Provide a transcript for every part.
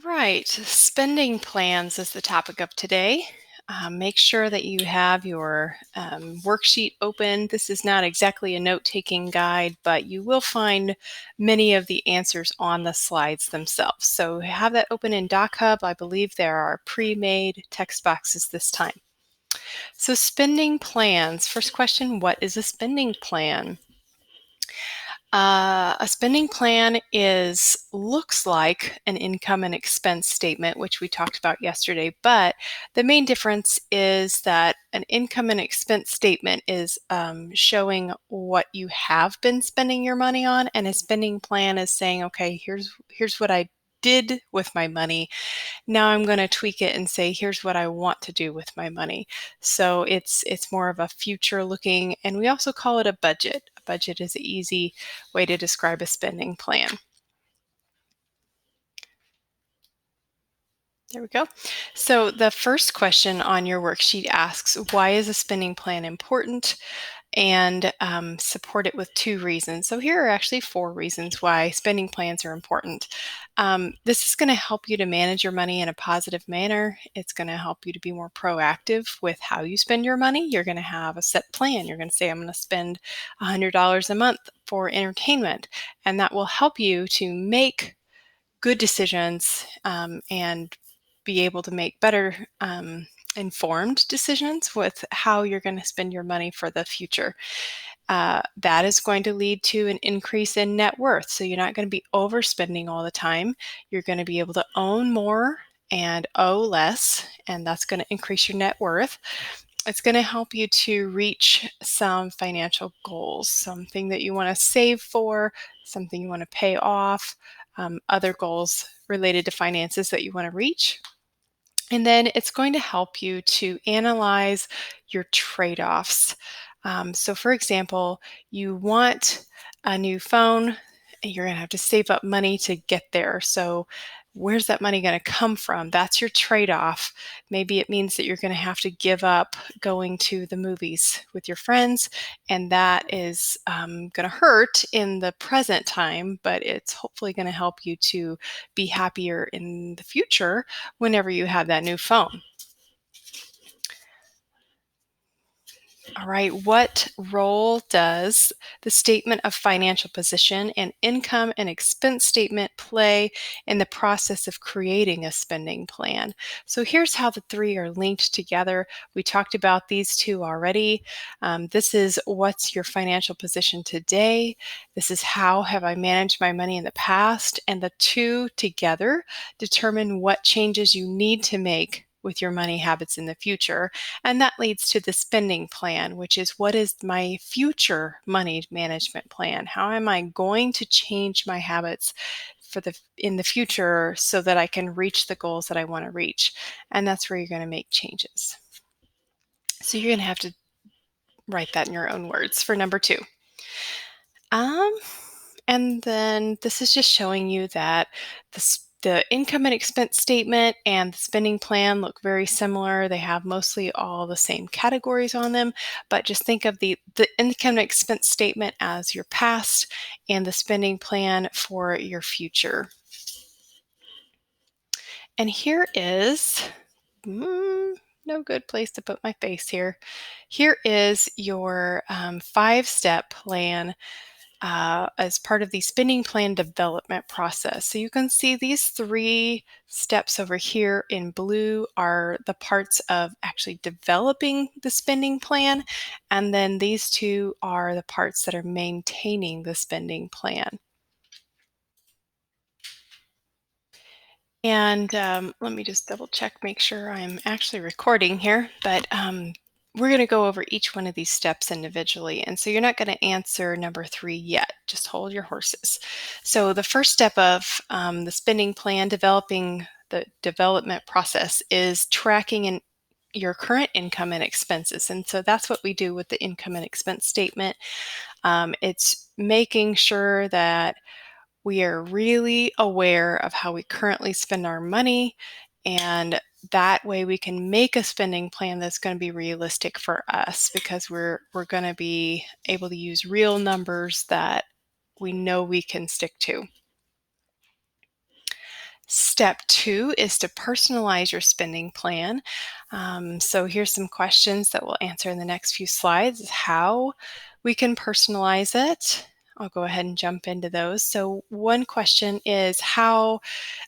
Right. Spending plans is the topic of today. Make sure that you have your worksheet open. This is not exactly a note taking guide, but you will find many of the answers on the slides themselves. So have that open in Doc Hub. I believe there are pre made text boxes this time. So, spending plans. First question: what is a spending plan? A spending plan looks like an income and expense statement, which we talked about yesterday. But the main difference is that an income and expense statement is showing what you have been spending your money on, and a spending plan is saying, okay, here's what I did with my money. Now I'm going to tweak it and say, here's what I want to do with my money. So it's more of a future looking, and we also call it a budget. A budget is an easy way to describe a spending plan. There we go. So the first question on your worksheet asks, why is a spending plan important? And support it with 2 reasons. So here are actually 4 reasons why spending plans are important. This is going to help you to manage your money in a positive manner. It's going to help you to be more proactive with how you spend your money. You're going to have a set plan. You're going to say, I'm going to spend $100 a month for entertainment. And that will help you to make good decisions and be able to make better informed decisions with how you're going to spend your money for the future. That is going to lead to an increase in net worth. So you're not going to be overspending all the time. You're going to be able to own more and owe less, and that's going to increase your net worth. It's going to help you to reach some financial goals, something that you want to save for, something you want to pay off, other goals related to finances that you want to reach. And then it's going to help you to analyze your trade-offs. So for example, you want a new phone, and you're going to have to save up money to get there. So where's that money going to come from? That's your trade-off. Maybe it means that you're going to have to give up going to the movies with your friends, and that is going to hurt in the present time, but it's hopefully going to help you to be happier in the future whenever you have that new phone. All right, what role does the statement of financial position and income and expense statement play in the process of creating a spending plan? So here's how the 3 are linked together. We talked about these 2 already. This is what's your financial position today. This is how have I managed my money in the past. And the 2 together determine what changes you need to make with your money habits in the future. And that leads to the spending plan, which is what is my future money management plan? How am I going to change my habits in the future so that I can reach the goals that I want to reach? And that's where you're going to make changes. So you're going to have to write that in your own words for number 2. And then this is just showing you that the income and expense statement and the spending plan look very similar. They have mostly all the same categories on them, but just think of the income and expense statement as your past and the spending plan for your future. And here is, no good place to put my face here. Here is your 5-step plan as part of the spending plan development process. So you can see these 3 steps over here in blue are the parts of actually developing the spending plan, and then these 2 are the parts that are maintaining the spending plan. And let me just double check, make sure I'm actually recording here, but we're going to go over each one of these steps individually. And so you're not going to answer number 3 yet. Just hold your horses. So the first step of the spending plan, developing the development process, is tracking your current income and expenses. And so that's what we do with the income and expense statement. It's making sure that we are really aware of how we currently spend our money, and that way we can make a spending plan that's going to be realistic for us, because we're going to be able to use real numbers that we know we can stick to. Step 2 is to personalize your spending plan. So here's some questions that we'll answer in the next few slides, is how we can personalize it. I'll go ahead and jump into those. So one question is how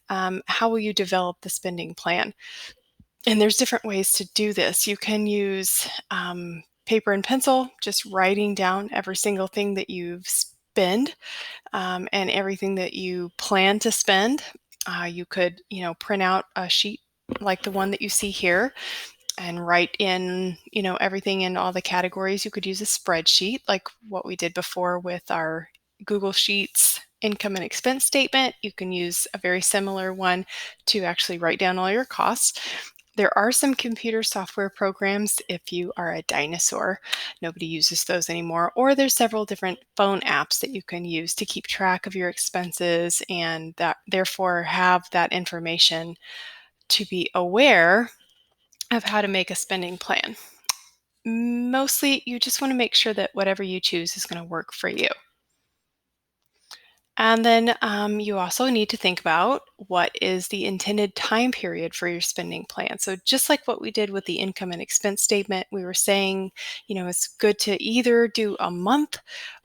will you develop the spending plan? And there's different ways to do this. You can use paper and pencil, just writing down every single thing that you've spent and everything that you plan to spend. You could, print out a sheet like the one that you see here and write in, everything in all the categories. You could use a spreadsheet like what we did before with our Google Sheets income and expense statement. You can use a very similar one to actually write down all your costs. There are some computer software programs if you are a dinosaur. Nobody uses those anymore. Or there's several different phone apps that you can use to keep track of your expenses and that therefore have that information to be aware of how to make a spending plan. Mostly, you just want to make sure that whatever you choose is going to work for you. And then you also need to think about what is the intended time period for your spending plan. So just like what we did with the income and expense statement, we were saying, it's good to either do a month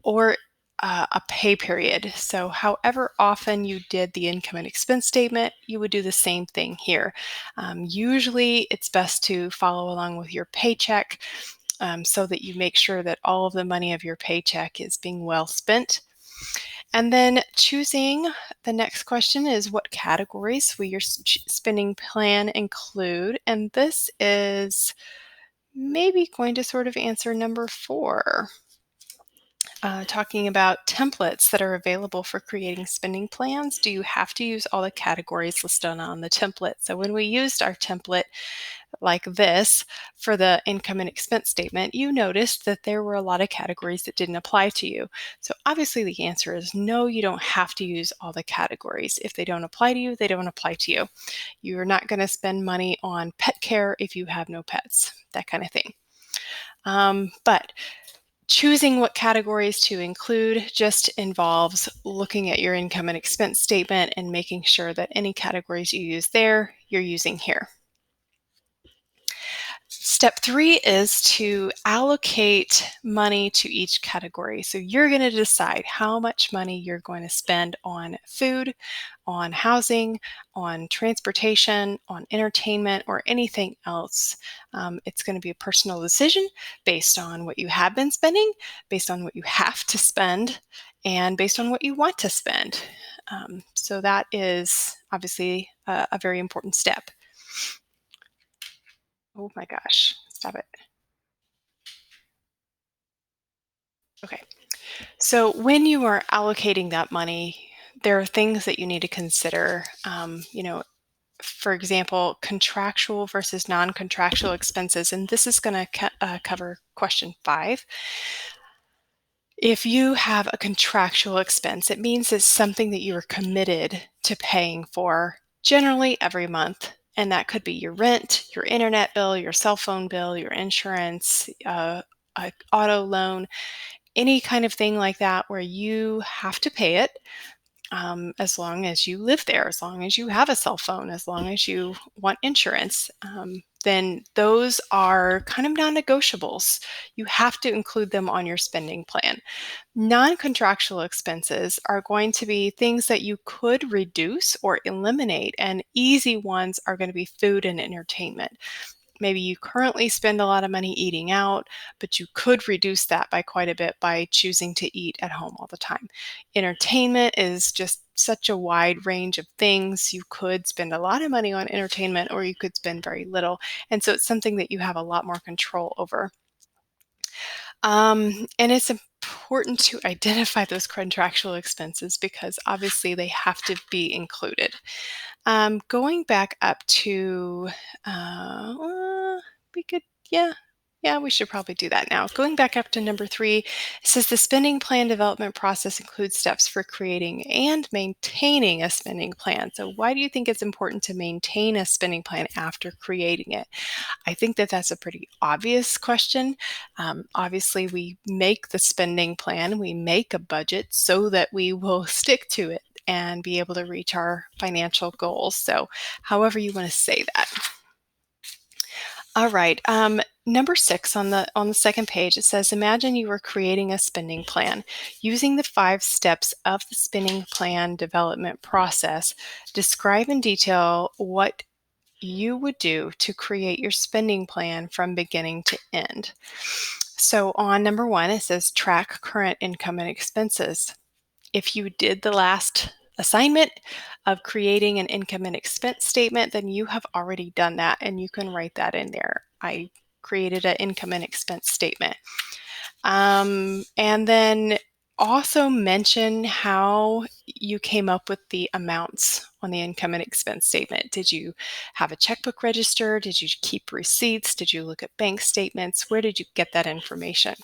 or a pay period. So however often you did the income and expense statement, you would do the same thing here. Usually it's best to follow along with your paycheck so that you make sure that all of the money of your paycheck is being well spent. And then choosing, the next question is, what categories will your spending plan include? And this is maybe going to sort of answer number 4, talking about templates that are available for creating spending plans. Do you have to use all the categories listed on the template? So when we used our template like this for the income and expense statement, you noticed that there were a lot of categories that didn't apply to you. So obviously the answer is no, you don't have to use all the categories. If they don't apply to you, they don't apply to you. You're not going to spend money on pet care if you have no pets, that kind of thing. But choosing what categories to include just involves looking at your income and expense statement and making sure that any categories you use there, you're using here. Step 3 is to allocate money to each category. So you're going to decide how much money you're going to spend on food, on housing, on transportation, on entertainment, or anything else. It's going to be a personal decision based on what you have been spending, based on what you have to spend, and based on what you want to spend. So that is obviously a very important step. Oh my gosh, stop it. Okay. So when you are allocating that money, there are things that you need to consider. For example, contractual versus non-contractual expenses, and this is going to cover question 5. If you have a contractual expense, it means it's something that you are committed to paying for generally every month. And that could be your rent, your internet bill, your cell phone bill, your insurance, an auto loan, any kind of thing like that where you have to pay it as long as you live there, as long as you have a cell phone, as long as you want insurance, then those are kind of non-negotiables. You have to include them on your spending plan. Non-contractual expenses are going to be things that you could reduce or eliminate, and easy ones are going to be food and entertainment. Maybe you currently spend a lot of money eating out, but you could reduce that by quite a bit by choosing to eat at home all the time. Entertainment is just such a wide range of things. You could spend a lot of money on entertainment or you could spend very little. And so it's something that you have a lot more control over. And it's important to identify those contractual expenses because obviously they have to be included. Going back up to, we could, yeah, Yeah, we should probably do that now. Going back up to number 3, it says the spending plan development process includes steps for creating and maintaining a spending plan. So why do you think it's important to maintain a spending plan after creating it? I think that that's a pretty obvious question. Obviously, we make the spending plan, we make a budget so that we will stick to it and be able to reach our financial goals. So however you want to say that. All right. Number 6 on the second page, it says, imagine you were creating a spending plan. Using the 5 steps of the spending plan development process, describe in detail what you would do to create your spending plan from beginning to end. So on number 1, it says track current income and expenses. If you did the last assignment of creating an income and expense statement, then you have already done that and you can write that in there. I created an income and expense statement. And then also mention how you came up with the amounts on the income and expense statement. Did you have a checkbook register? Did you keep receipts? Did you look at bank statements? Where did you get that information?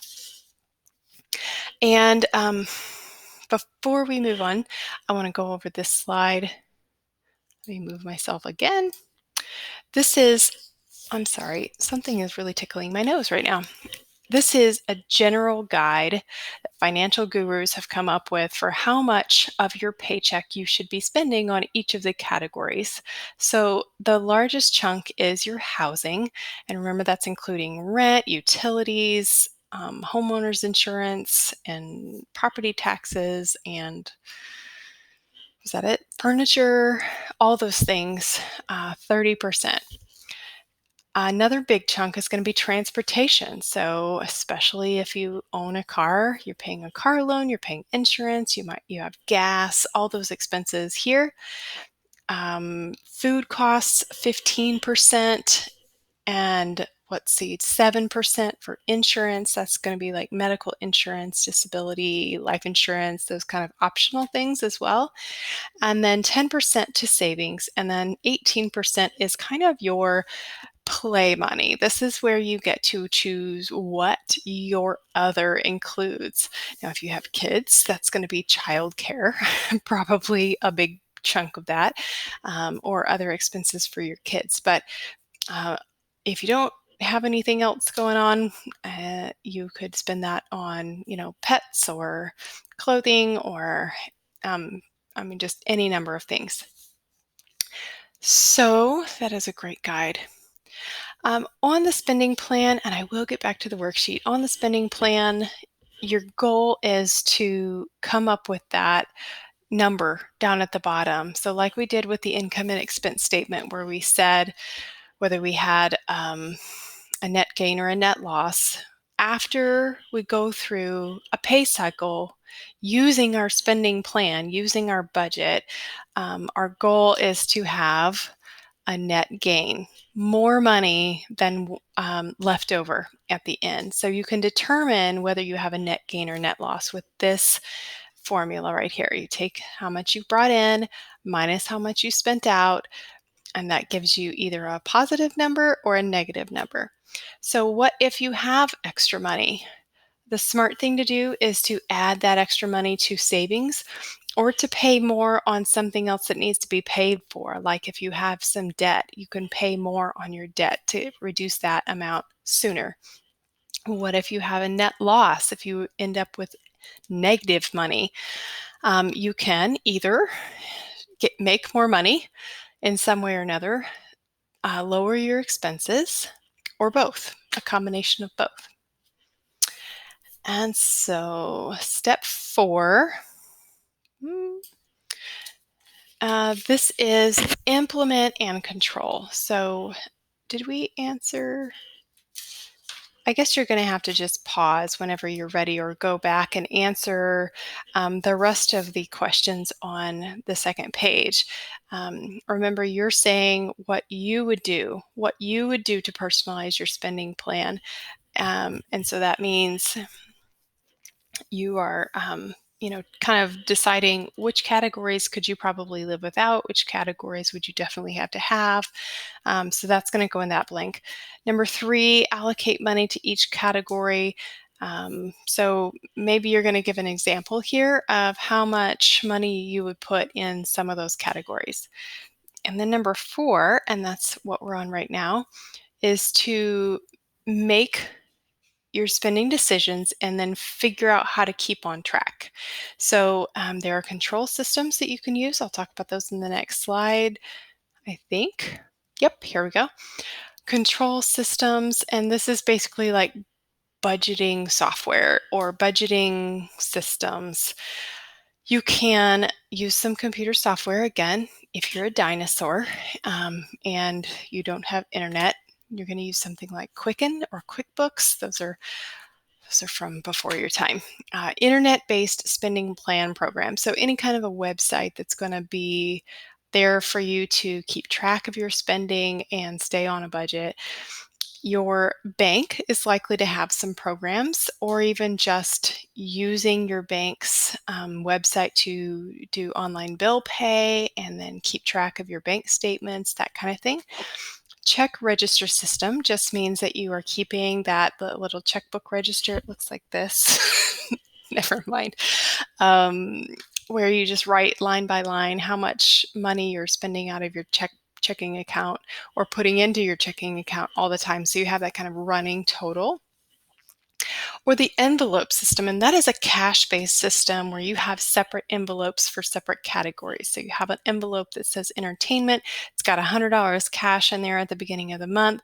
And before we move on, I want to go over this slide. Let me move myself again. This is, I'm sorry, something is really tickling my nose right now. This is a general guide that financial gurus have come up with for how much of your paycheck you should be spending on each of the categories. So the largest chunk is your housing. And remember, that's including rent, utilities, homeowners insurance, and property taxes, and is that it? Furniture, all those things, 30%. Another big chunk is going to be transportation. So, especially if you own a car, you're paying a car loan, you're paying insurance, you have gas, all those expenses here. Food costs 15%, and let's see, 7% for insurance. That's going to be like medical insurance, disability, life insurance, those kind of optional things as well. And then 10% to savings, and then 18% is kind of your play money. This is where you get to choose what your other includes. Now, if you have kids, that's going to be childcare, probably a big chunk of that, or other expenses for your kids. But if you don't have anything else going on, you could spend that on, pets or clothing or, just any number of things. So that is a great guide. On the spending plan, and I will get back to the worksheet, on the spending plan, your goal is to come up with that number down at the bottom. So like we did with the income and expense statement, where we said whether we had a net gain or a net loss, after we go through a pay cycle using our spending plan, using our budget, our goal is to have a net gain, more money than left over at the end. So you can determine whether you have a net gain or net loss with this formula right here. You take how much you brought in minus how much you spent out, and that gives you either a positive number or a negative number. So what if you have extra money? The smart thing to do is to add that extra money to savings or to pay more on something else that needs to be paid for. Like if you have some debt, you can pay more on your debt to reduce that amount sooner. What if you have a net loss? If you end up with negative money, you can either make more money in some way or another, lower your expenses, or both, a combination of both. And so step 4, this is implement and control. So did we answer? I guess you're going to have to just pause whenever you're ready or go back and answer the rest of the questions on the second page. Remember, you're saying what you would do to personalize your spending plan. And so that means you are kind of deciding which categories could you probably live without, which categories would you definitely have to have. So that's going to go in that blank. Number 3, allocate money to each category. So maybe you're going to give an example here of how much money you would put in some of those categories. And then number 4, and that's what we're on right now, is to make your spending decisions and then figure out how to keep on track. So there are control systems that you can use. I'll talk about those in the next slide, I think. Yep, here we go. Control systems, and this is basically like budgeting software or budgeting systems. You can use some computer software. Again, if you're a dinosaur and you don't have internet, you're going to use something like Quicken or QuickBooks. Those are from before your time. Internet-based spending plan program. So any kind of a website that's going to be there for you to keep track of your spending and stay on a budget. Your bank is likely to have some programs, or even just using your bank's website to do online bill pay and then keep track of your bank statements, that kind of thing. Check register system just means that you are keeping the little checkbook register. It looks like this. Never mind. Where you just write line by line how much money you're spending out of your checking account or putting into your checking account all the time. So you have that kind of running total. Or the envelope system, and that is a cash-based system where you have separate envelopes for separate categories. So you have an envelope that says entertainment. It's got $100 cash in there at the beginning of the month.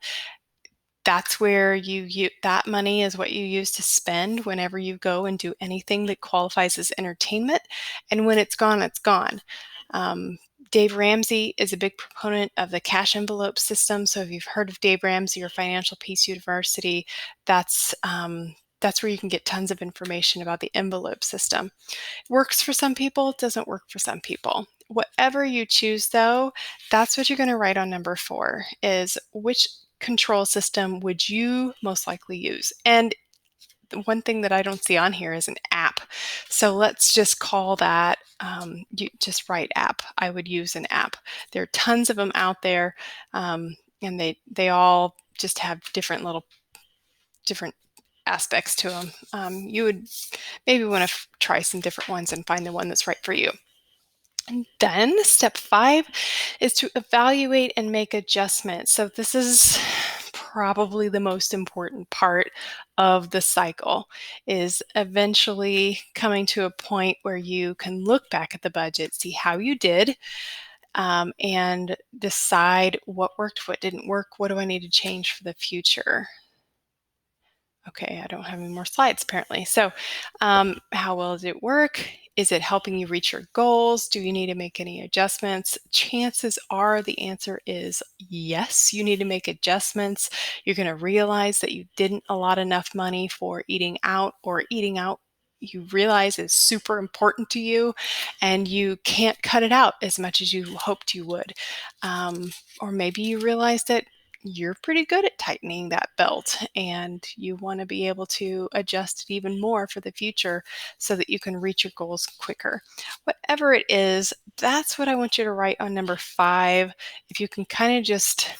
That's where that money is what you use to spend whenever you go and do anything that qualifies as entertainment. And when it's gone, it's gone. Dave Ramsey is a big proponent of the cash envelope system. So if you've heard of Dave Ramsey or Financial Peace University, that's where you can get tons of information about the envelope system. It works for some people, it doesn't work for some people. Whatever you choose, though, that's what you're going to write on number 4, is which control system would you most likely use. And the one thing that I don't see on here is an app. So let's just call that, you just write app. I would use an app. There are tons of them out there, and they all just have different aspects to them. You would maybe want to try some different ones and find the one that's right for you. And then step 5 is to evaluate and make adjustments. So this is probably the most important part of the cycle, is eventually coming to a point where you can look back at the budget, see how you did, and decide what worked, what didn't work, what do I need to change for the future. Okay, I don't have any more slides apparently. So how well did it work? Is it helping you reach your goals? Do you need to make any adjustments? Chances are the answer is yes, you need to make adjustments. You're going to realize that you didn't allot enough money for eating out, or eating out you realize is super important to you and you can't cut it out as much as you hoped you would. Or maybe you realize that you're pretty good at tightening that belt and you want to be able to adjust it even more for the future so that you can reach your goals quicker. Whatever it is, that's what I want you to write on number 5. If you can kind of just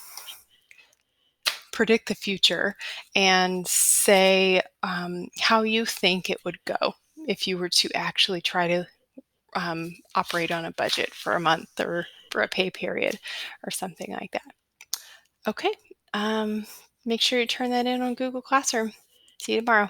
predict the future and say how you think it would go if you were to actually try to operate on a budget for a month or for a pay period or something like that. Okay, make sure you turn that in on Google Classroom. See you tomorrow.